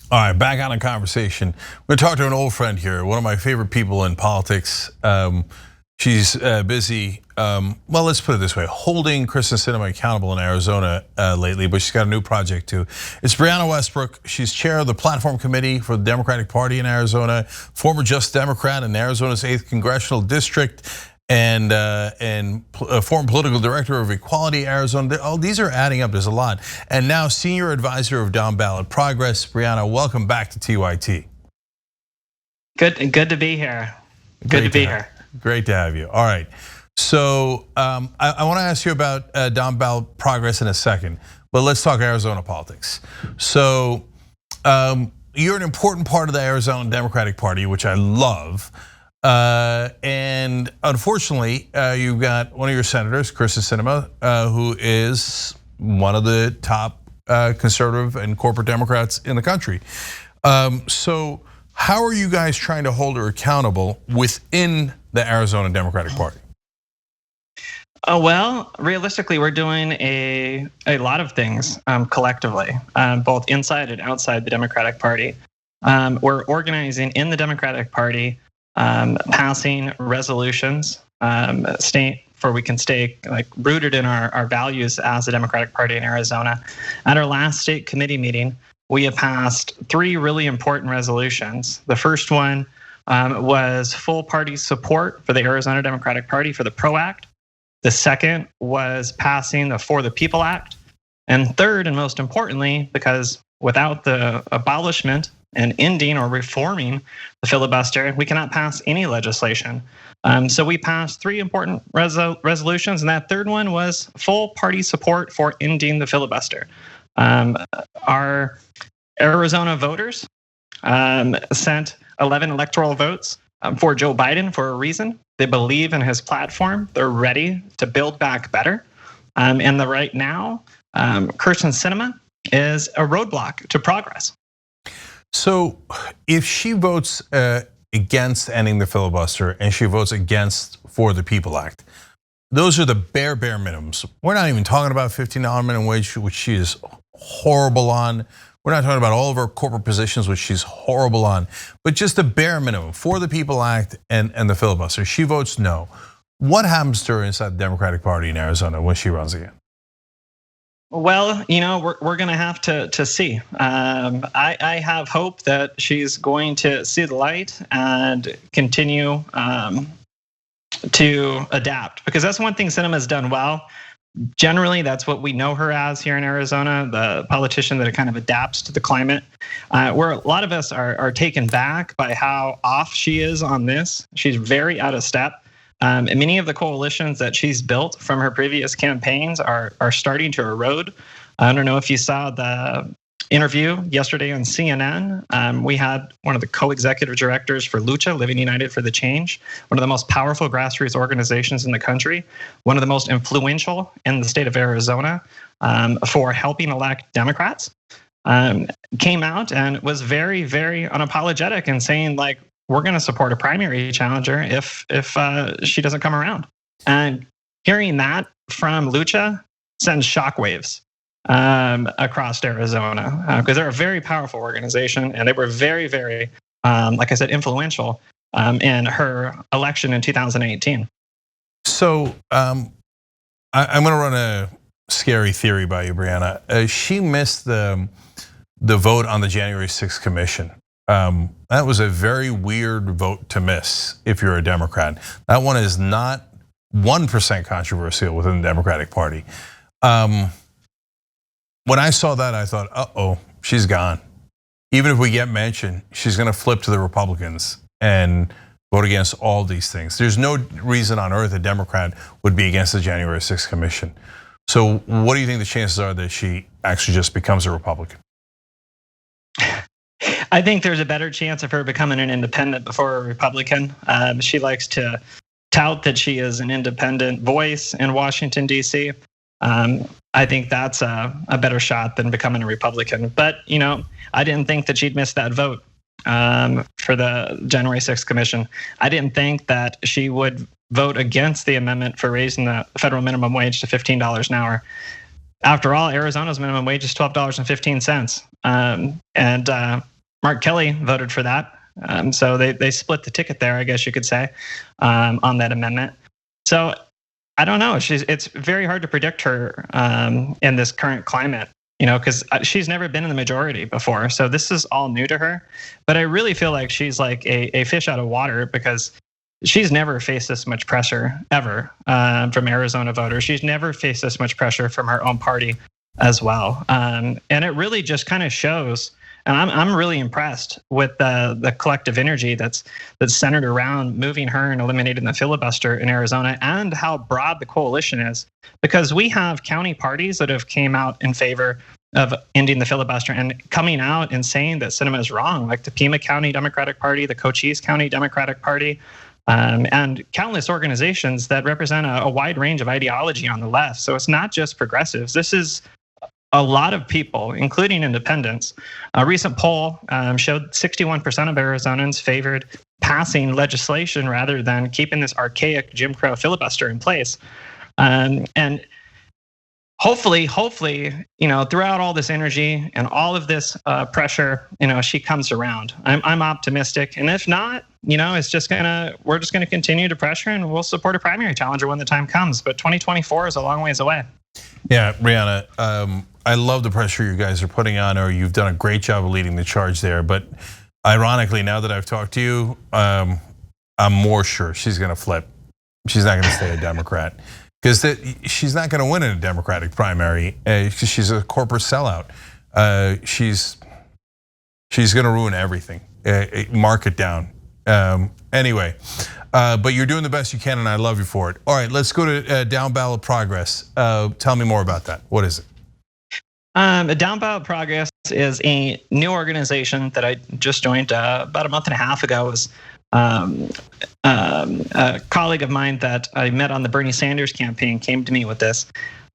All right, back on a conversation. We're going to talk to an old friend here, one of my favorite people in politics. She's busy, well, let's put it this way, holding Sinema accountable in Arizona lately, but she's got a new project too. It's Brianna Westbrook. She's chair of the platform committee for the Democratic Party in Arizona, former Just Democrat in Arizona's 8th Congressional District, and former political director of Equality Arizona. All these are adding up. There's a lot. And now senior advisor of Down Ballot Progress. Brianna, welcome back to TYT. Good to be here. Good to be here. Great to have you. All right. So I want to ask you about Down Ballot Progress in a second, but let's talk Arizona politics. So you're an important part of the Arizona Democratic Party, which I love. And unfortunately, you've got one of your senators, Sinema, who is one of the top conservative and corporate Democrats in the country. So how are you guys trying to hold her accountable within the Arizona Democratic Party? Well, realistically, we're doing a lot of things collectively, both inside and outside the Democratic Party. We're organizing in the Democratic Party, passing resolutions, we can stay like rooted in our values as the Democratic Party in Arizona. At our last state committee meeting, we have passed 3 really important resolutions. The first one was full party support for the Arizona Democratic Party for the PRO Act. The second was passing the For the People Act. And third, and most importantly, because without the abolishment and ending or reforming the filibuster, we cannot pass any legislation. So we passed 3 important resolutions, and that third one was full party support for ending the filibuster. Our Arizona voters sent 11 electoral votes for Joe Biden for a reason. They believe in his platform. They're ready to build back better. And right now, Sinema is a roadblock to progress. So if she votes against ending the filibuster and she votes against For the People Act, those are the bare minimums. We're not even talking about $15 minimum wage, which she is horrible on. We're not talking about all of her corporate positions, which she's horrible on, but just the bare minimum, For the People Act and the filibuster. She votes no. What happens to her inside the Democratic Party in Arizona when she runs again? Well, we're going to have to see. I have hope that she's going to see the light and continue to adapt, because that's one thing Sinema's done well. Generally, that's what we know her as here in Arizona, the politician that kind of adapts to the climate. Where a lot of us are taken back by how off she is on this. She's very out of step. And many of the coalitions that she's built from her previous campaigns are starting to erode. I don't know if you saw the interview yesterday on CNN. We had one of the co-executive directors for Lucha, Living United for the Change, one of the most powerful grassroots organizations in the country, one of the most influential in the state of Arizona for helping elect Democrats, came out and was very, very unapologetic and saying, like, we're going to support a primary challenger if she doesn't come around. And hearing that from Lucha sends shockwaves across Arizona, because they're a very powerful organization, and they were very, very, like I said, influential in her election in 2018. So I'm going to run a scary theory by you, Brianna. She missed the vote on the January 6th commission. That was a very weird vote to miss if you're a Democrat. That one is not 1% controversial within the Democratic Party. When I saw that, I thought, uh-oh, she's gone. Even if we get mentioned, she's going to flip to the Republicans and vote against all these things. There's no reason on earth a Democrat would be against the January 6th commission. So what do you think the chances are that she actually just becomes a Republican? I think there's a better chance of her becoming an independent before a Republican. She likes to tout that she is an independent voice in Washington, D.C. I think that's a better shot than becoming a Republican. But, I didn't think that she'd miss that vote for the January 6th commission. I didn't think that she would vote against the amendment for raising the federal minimum wage to $15 an hour. After all, Arizona's minimum wage is $12.15. And Mark Kelly voted for that. So they split the ticket there, I guess you could say, on that amendment. So I don't know. It's very hard to predict her in this current climate, because she's never been in the majority before. So this is all new to her. But I really feel like she's like a fish out of water, because she's never faced this much pressure ever from Arizona voters. She's never faced this much pressure from her own party as well. And it really just kind of shows. And I'm really impressed with the collective energy that's centered around moving her and eliminating the filibuster in Arizona, and how broad the coalition is. Because we have county parties that have came out in favor of ending the filibuster and coming out and saying that Sinema is wrong, like the Pima County Democratic Party, the Cochise County Democratic Party, and countless organizations that represent a wide range of ideology on the left. So it's not just progressives. This is a lot of people, including independents. A recent poll showed 61% of Arizonans favored passing legislation rather than keeping this archaic Jim Crow filibuster in place. And hopefully, throughout all this energy and all of this pressure, she comes around. I'm optimistic, and if not, we're just gonna continue to pressure, and we'll support a primary challenger when the time comes. But 2024 is a long ways away. Yeah, Brianna, I love the pressure you guys are putting on her. You've done a great job of leading the charge there. But ironically, now that I've talked to you, I'm more sure she's going to flip. She's not going to stay a Democrat, because she's not going to win in a Democratic primary. Because she's a corporate sellout. She's going to ruin everything. Mark it down. Anyway, but you're doing the best you can, and I love you for it. All right, let's go to down ballot progress. Tell me more about that. What is it? Down Ballot Progress is a new organization that I just joined about a month and a half ago. It was a colleague of mine that I met on the Bernie Sanders campaign came to me with this.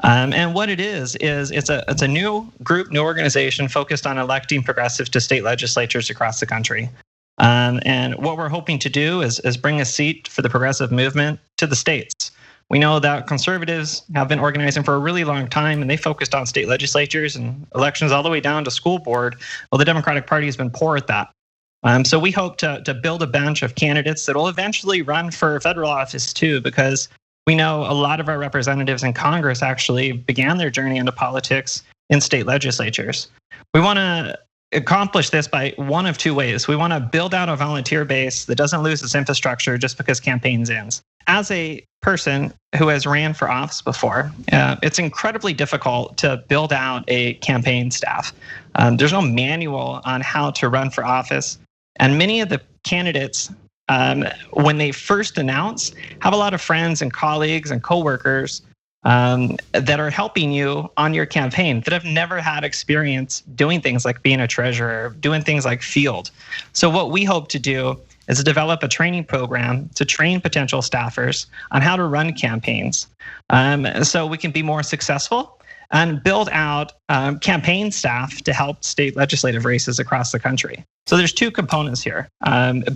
And what it is it's a new group, new organization focused on electing progressives to state legislatures across the country. And what we're hoping to do is bring a seat for the progressive movement to the states. We know that conservatives have been organizing for a really long time, and they focused on state legislatures and elections all the way down to school board. Well, the Democratic Party has been poor at that. So we hope to build a bench of candidates that will eventually run for federal office too, because we know a lot of our representatives in Congress actually began their journey into politics in state legislatures. We want to accomplish this by one of two ways. We want to build out a volunteer base that doesn't lose its infrastructure just because campaigns ends. As a person who has ran for office before, it's incredibly difficult to build out a campaign staff. There's no manual on how to run for office. And many of the candidates, when they first announce, have a lot of friends and colleagues and coworkers that are helping you on your campaign that have never had experience doing things like being a treasurer, doing things like field. So what we hope to do is to develop a training program to train potential staffers on how to run campaigns, so we can be more successful and build out campaign staff to help state legislative races across the country. So there's two components here: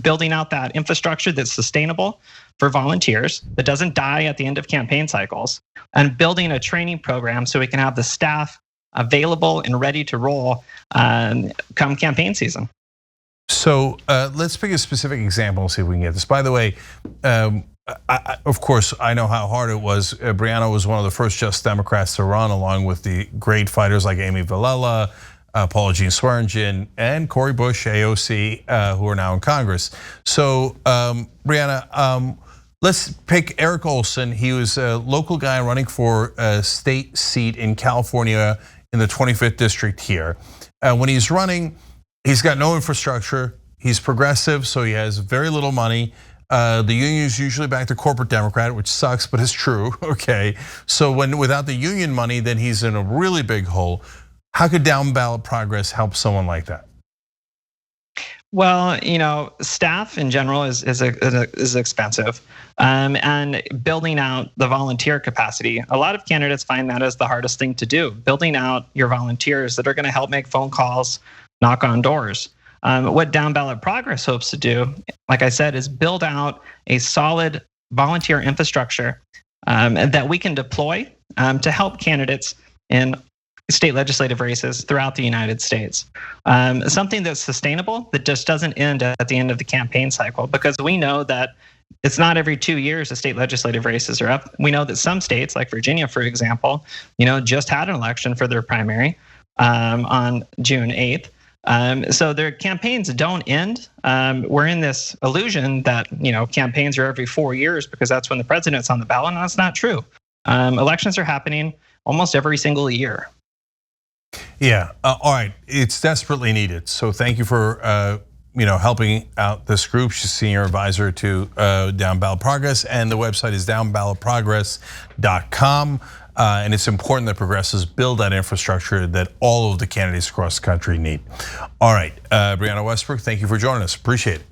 building out that infrastructure that's sustainable for volunteers, that doesn't die at the end of campaign cycles, and building a training program so we can have the staff available and ready to roll come campaign season. So let's pick a specific example and see if we can get this. By the way, of course, I know how hard it was. Brianna was one of the first Just Democrats to run, along with the great fighters like Amy Vilela, Paula Jean Swearengin, and Cori Bush, AOC, who are now in Congress. So Brianna, let's pick Eric Olson. He was a local guy running for a state seat in California in the 25th district here. When he's running, he's got no infrastructure. He's progressive, so he has very little money. The union is usually back to corporate Democrat, which sucks, but it's true. Okay, so without the union money, then he's in a really big hole. How could down ballot progress help someone like that? Well, staff in general is expensive, and building out the volunteer capacity. A lot of candidates find that as the hardest thing to do. Building out your volunteers that are going to help make phone calls, knock on doors. What Down Ballot Progress hopes to do, like I said, is build out a solid volunteer infrastructure that we can deploy to help candidates in state legislative races throughout the United States. Something that's sustainable, that just doesn't end at the end of the campaign cycle, because we know that it's not every 2 years the state legislative races are up. We know that some states, like Virginia, for example, just had an election for their primary on June 8th. So their campaigns don't end. We're in this illusion that campaigns are every 4 years because that's when the president's on the ballot, and that's not true. Elections are happening almost every single year. Yeah, all right, it's desperately needed. So thank you for helping out this group. She's senior advisor to Down Ballot Progress, and the website is downballotprogress.com. And it's important that progressives build that infrastructure that all of the candidates across the country need. All right, Brianna Westbrook, thank you for joining us. Appreciate it.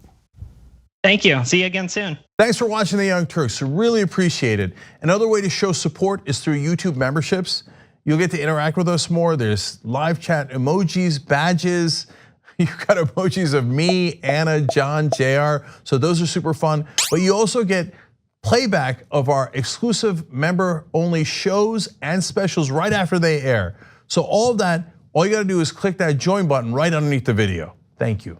Thank you. See you again soon. Thanks for watching The Young Turks. Really appreciate it. Another way to show support is through YouTube memberships. You'll get to interact with us more. There's live chat emojis, badges. You've got emojis of me, Anna, John, JR. So those are super fun. But you also get playback of our exclusive member-only shows and specials right after they air. So all of that, all you gotta do is click that join button right underneath the video. Thank you.